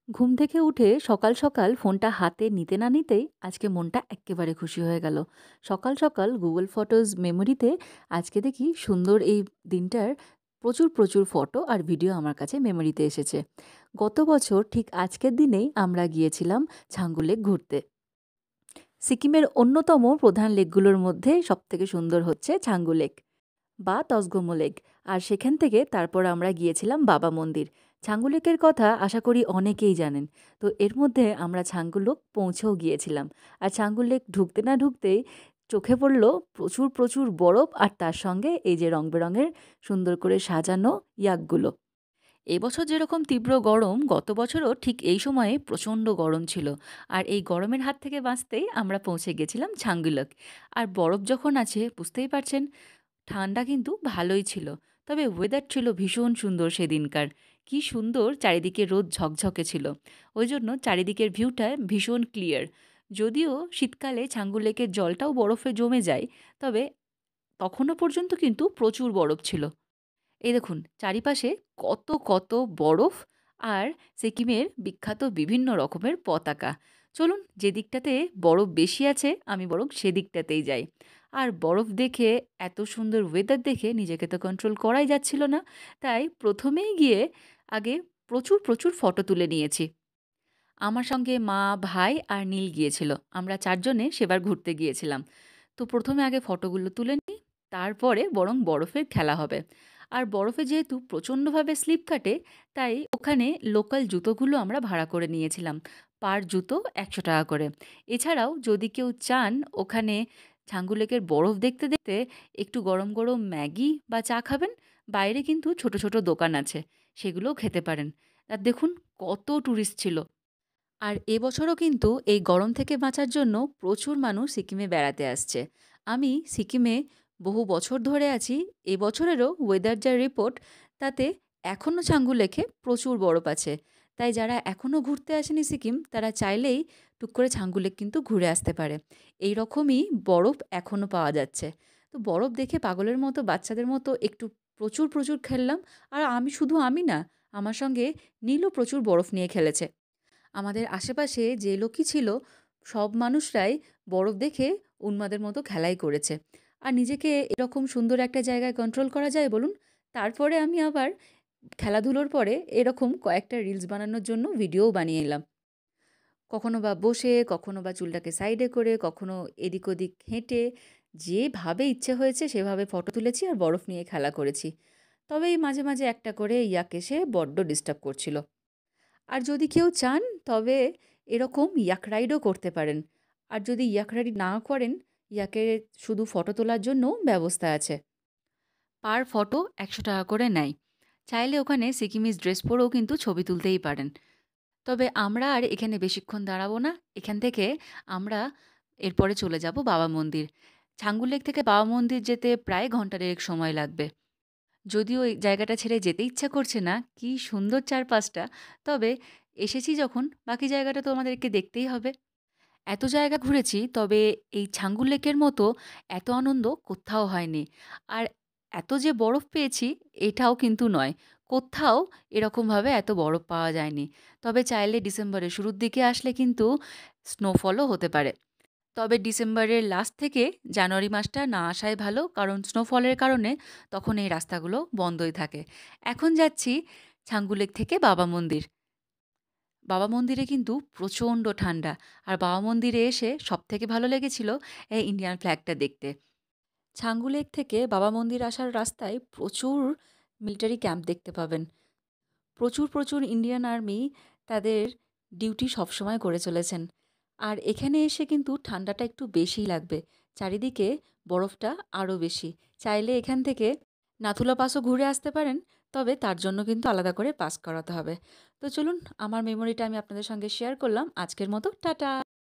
ঘুম থেকে উঠে সকাল সকাল ফোনটা হাতে নিতে না নিতেই আজকে মনটা এক্কেবারে খুশি হয়ে গেল। সকাল সকাল গুগল ফটোজ মেমোরিতে আজকে দেখি সুন্দর এই দিনটার প্রচুর প্রচুর ফটো আর ভিডিও আমার কাছে মেমোরিতে এসেছে। গত বছর ঠিক আজকের দিনেই আমরা গিয়েছিলাম ছাঙ্গু লেক ঘুরতে। সিকিমের অন্যতম প্রধান লেকগুলোর মধ্যে সবথেকে সুন্দর হচ্ছে ছাঙ্গু লেক বা তসগোমো লেক। আর সেখান থেকে তারপর আমরা গিয়েছিলাম বাবা মন্দির। ছাঙ্গু লেকের কথা আশা করি অনেকেই জানেন। তো এর মধ্যে আমরা ছাঙ্গু লেক পৌঁছেও গিয়েছিলাম। আর ছাঙ্গু লেক ঢুকতে না ঢুকতেই চোখে পড়ল প্রচুর প্রচুর বরফ, আর তার সঙ্গে এই যে রং বেরঙের সুন্দর করে সাজানো ইয়াকগুলো। এবছর যেরকম তীব্র গরম, গত বছরও ঠিক এই সময়ে প্রচণ্ড গরম ছিল। আর এই গরমের হাত থেকে বাঁচতেই আমরা পৌঁছে গেছিলাম ছাঙ্গু লেক। আর বরফ যখন আছে বুঝতেই পারছেন, ঠান্ডা কিন্তু ভালোই ছিল। তবে ওয়েদার ছিল ভীষণ সুন্দর সেদিনকার। কি সুন্দর চারিদিকে রোদ ঝকঝকে ছিল। ওই জন্য চারিদিকের ভিউটা ভীষণ ক্লিয়ার। যদিও শীতকালে ছাঙ্গু লেকের জলটাও বরফে জমে যায়, তবে তখনও পর্যন্ত কিন্তু প্রচুর বরফ ছিল। এই দেখুন চারিপাশে কত কত বরফ, আর সিকিমের বিখ্যাত বিভিন্ন রকমের পতাকা। চলুন যে দিকটাতে বরফ বেশি আছে আমি বরং সেদিকটাতেই যাই। আর বরফ দেখে, এত সুন্দর ওয়েদার দেখে নিজেকে তো কন্ট্রোল করাই যাচ্ছিল না। তাই প্রথমেই গিয়ে আগে প্রচুর প্রচুর ফটো তুলে নিয়েছি। আমার সঙ্গে মা, ভাই আর নীল গিয়েছিল। আমরা চারজনে সেবার ঘুরতে গিয়েছিলাম। তো প্রথমে আগে ফটোগুলো তুলে নিই, তারপরে বরং বরফের খেলা হবে। আর বরফে যেহেতু প্রচণ্ডভাবে স্লিপ কাটে, তাই ওখানে লোকাল জুতোগুলো আমরা ভাড়া করে নিয়েছিলাম। পার জুতো ১০০ টাকা করে। এছাড়াও যদি কেউ চান ওখানে ছাঙ্গু লেকের বরফ দেখতে দেখতে একটু গরম গরম ম্যাগি বা চা খাবেন, বাইরে কিন্তু ছোট ছোট দোকান আছে, সেগুলোও খেতে পারেন। আর দেখুন কত ট্যুরিস্ট ছিল। আর এবছরও কিন্তু এই গরম থেকে বাঁচার জন্য প্রচুর মানুষ সিকিমে বেড়াতে আসছে। আমি সিকিমে বহু বছর ধরে আছি। এবছরেরও ওয়েদার যা রিপোর্ট, তাতে এখনও ছাঙ্গু লেকে প্রচুর বরফ আছে। তাই যারা এখনও ঘুরতে আসেনি সিকিম, তারা চাইলেই টুক করে ছাঙ্গু লেক কিন্তু ঘুরে আসতে পারে। এই রকমই বরফ এখনও পাওয়া যাচ্ছে। তো বরফ দেখে পাগলের মতো বাচ্চাদের মতো একটু প্রচুর প্রচুর খেললাম। আর আমি না, আমার সঙ্গে নীলও প্রচুর বরফ নিয়ে খেলেছে। আমাদের আশেপাশে যে লোকই ছিল, সব মানুষরাই বরফ দেখে উন্মাদের মতো খেলাই করেছে। আর নিজেকে এরকম সুন্দর একটা জায়গায় কন্ট্রোল করা যায় বলুন? তারপরে আমি আবার খেলাধুলোর পরে এরকম কয়েকটা রিলস বানানোর জন্য ভিডিওও বানিয়ে নিলাম। কখনো বা বসে, কখনো বা চুলটাকে সাইডে করে, কখনো এদিক ওদিক হেঁটে, যেভাবে ইচ্ছে হয়েছে সেভাবে ফটো তুলেছি আর বরফ নিয়ে খেলা করেছি। তবে এই মাঝে মাঝে একটা করে ইয়াক এসে বড্ড ডিস্টার্ব করছিল। আর যদি কেউ চান, তবে এরকম ইয়াক রাইডও করতে পারেন। আর যদি ইয়াক রাইড না করেন, ইয়াকের শুধু ফটো তোলার জন্যও ব্যবস্থা আছে। পার ফটো ১০০ টাকা করে নেয়। চাইলে ওখানে সিকিমিজ ড্রেস পরেও কিন্তু ছবি তুলতেই পারেন। তবে আমরা আর এখানে বেশিক্ষণ দাঁড়াবো না। এখান থেকে আমরা এরপরে চলে যাব বাবা মন্দির। ছাঙ্গু লেক থেকে বাবা মন্দির যেতে প্রায় ঘন্টা দেড়েক সময় লাগবে। যদিও এই জায়গাটা ছেড়ে যেতে ইচ্ছা করছে না, কি সুন্দর চারপাশটা। তবে এসেছি যখন, বাকি জায়গাটা তো আমাদেরকে দেখতেই হবে। এত জায়গা ঘুরেছি, তবে এই ছাঙ্গু লেকের মতো এত আনন্দ কোত্থাও হয়নি। আর এত যে বরফ পেয়েছি এটাও কিন্তু নয়। কোত্থাও এরকমভাবে এত বরফ পাওয়া যায়নি। তবে চাইলে ডিসেম্বরের শুরুর দিকে আসলে কিন্তু স্নোফলও হতে পারে। তবে ডিসেম্বরের লাস্ট থেকে জানুয়ারি মাসটা না আসাই ভালো, কারণ স্নোফলের কারণে তখন এই রাস্তাগুলো বন্ধই থাকে। এখন যাচ্ছি ছাঙ্গু লেক থেকে বাবা মন্দির। বাবা মন্দিরে কিন্তু প্রচণ্ড ঠান্ডা। আর বাবা মন্দিরে এসে সবথেকে ভালো লেগেছিল এই ইন্ডিয়ান ফ্ল্যাগটা দেখতে। ছাঙ্গু লেক থেকে বাবা মন্দির আসার রাস্তায় প্রচুর মিলিটারি ক্যাম্প দেখতে পাবেন। প্রচুর প্রচুর ইন্ডিয়ান আর্মি তাদের ডিউটি সবসময় করে চলেছেন। আর এখানে এসে কিন্তু ঠান্ডাটা একটু বেশিই লাগবে। চারিদিকে বরফটা আরও বেশি। চাইলে এখান থেকে নাথুলা পাসও ঘুরে আসতে পারেন, তবে তার জন্য কিন্তু আলাদা করে পাস করাতে হবে। তো চলুন, আমার মেমোরিটা আমি আপনাদের সঙ্গে শেয়ার করলাম। আজকের মতো টাটা।